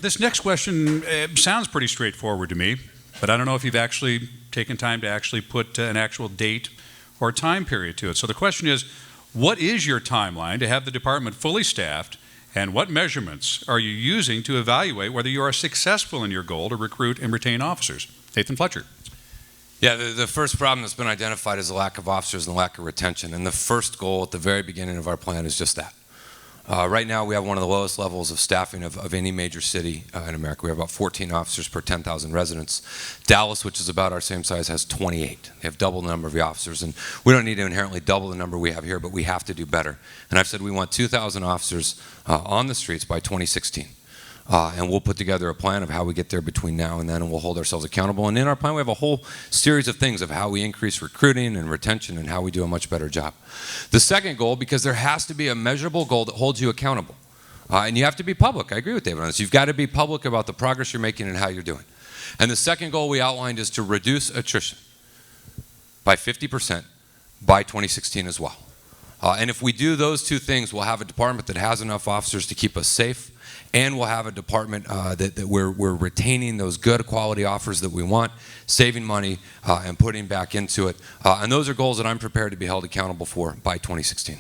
This next question sounds pretty straightforward to me, but I don't know if you've actually taken time to actually put an actual date or time period to it. So the question is, what is your timeline to have the department fully staffed, and what measurements are you using to evaluate whether you are successful in your goal to recruit and retain officers? Nathan Fletcher. Yeah, the first problem that's been identified is the lack of officers and lack of retention. And the first goal at the very beginning of our plan is just that. Right now, we have one of the lowest levels of staffing of any major city in America. We have about 14 officers per 10,000 residents. Dallas, which is about our same size, has 28. They have double the number of officers. And we don't need to inherently double the number we have here, but we have to do better. And I've said we want 2,000 officers on the streets by 2016. And we'll put together a plan of how we get there between now and then, and we'll hold ourselves accountable. And in our plan, we have a whole series of things of how we increase recruiting and retention and how we do a much better job. The second goal, because there has to be a measurable goal that holds you accountable. And you have to be public. I agree with David on this. You've got to be public about the progress you're making and how you're doing. And the second goal we outlined is to reduce attrition by 50% by 2016 as well. And if we do those two things, we'll have a department that has enough officers to keep us safe, and we'll have a department that we're retaining those good quality offers that we want, saving money, and putting back into it. And those are goals that I'm prepared to be held accountable for by 2016.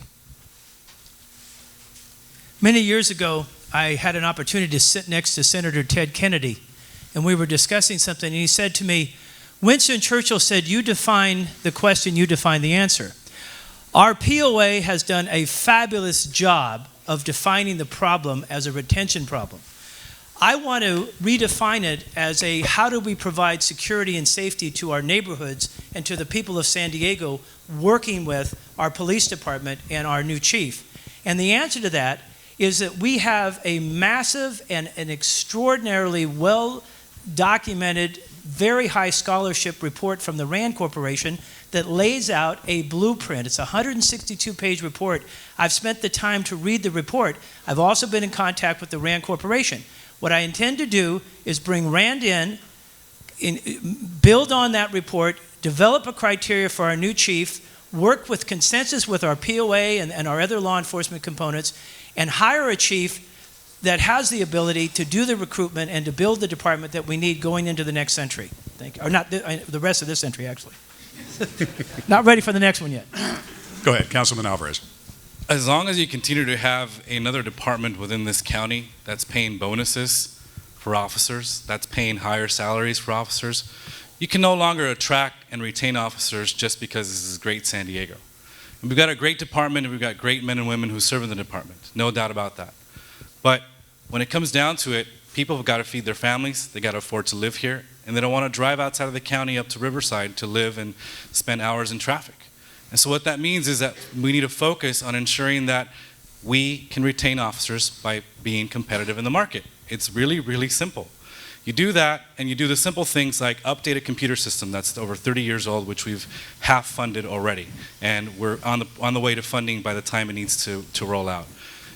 Many years ago, I had an opportunity to sit next to Senator Ted Kennedy, and we were discussing something, and he said to me, Winston Churchill said, you define the question, you define the answer. Our POA has done a fabulous job of defining the problem as a retention problem. I want to redefine it as a how do we provide security and safety to our neighborhoods and to the people of San Diego, working with our police department and our new chief. And the answer to that is that we have a massive and an extraordinarily well-documented, very high scholarship report from the RAND Corporation that lays out a blueprint. It's a 162-page report. I've spent the time to read the report. I've also been in contact with the RAND Corporation. What I intend to do is bring RAND in, build on that report, develop a criteria for our new chief, work with consensus with our POA and our other law enforcement components, and hire a chief that has the ability to do the recruitment and to build the department that we need going into the next century. Thank you. Or not the rest of this century, actually. Not ready for the next one yet. Go ahead, Councilman Alvarez. As long as you continue to have another department within this county that's paying bonuses for officers, that's paying higher salaries for officers, you can no longer attract and retain officers just because this is great San Diego. And we've got a great department, and we've got great men and women who serve in the department, no doubt about that. But when it comes down to it, people have got to feed their families, they got to afford to live here, and they don't want to drive outside of the county up to Riverside to live and spend hours in traffic. And so what that means is that we need to focus on ensuring that we can retain officers by being competitive in the market. It's really, really simple. You do that, and you do the simple things like update a computer system that's over 30 years old, which we've half funded already, and we're on the way to funding by the time it needs to roll out.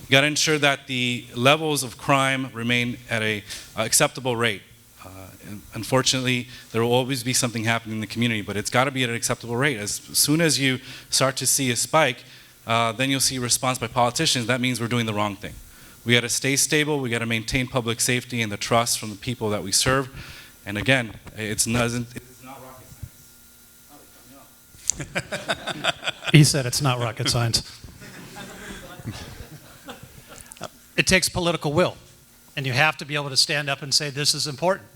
You got to ensure that the levels of crime remain at a acceptable rate. Unfortunately, there will always be something happening in the community, but it's got to be at an acceptable rate. As soon as you start to see a spike, then you'll see a response by politicians. That means we're doing the wrong thing. We got to stay stable. We got to maintain public safety and the trust from the people that we serve. And again, it's not rocket science. He said it's not rocket science. It takes political will, and you have to be able to stand up and say this is important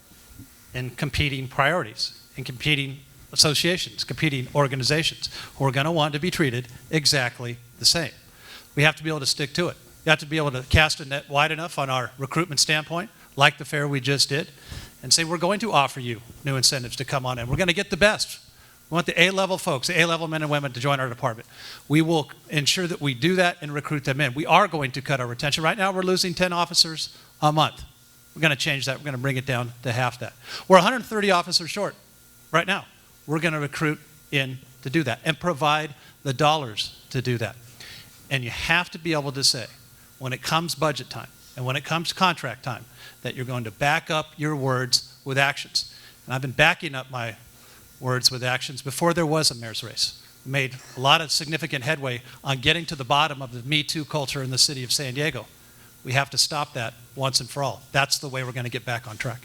in competing priorities, in competing associations, competing organizations who are going to want to be treated exactly the same. We have to be able to stick to it. You have to be able to cast a net wide enough on our recruitment standpoint, like the fair we just did, and say we're going to offer you new incentives to come on in. We're going to get the best. We want the A-level folks, the A-level men and women to join our department. We will ensure that we do that and recruit them in. We are going to cut our retention. Right now we're losing 10 officers a month. We're going to change that. We're going to bring it down to half that. We're 130 officers short right now. We're going to recruit in to do that and provide the dollars to do that. And you have to be able to say, when it comes budget time and when it comes contract time, that you're going to back up your words with actions. And I've been backing up my words with actions before there was a mayor's race. We made a lot of significant headway on getting to the bottom of the Me Too culture in the city of San Diego. We have to stop that once and for all. That's the way we're going to get back on track.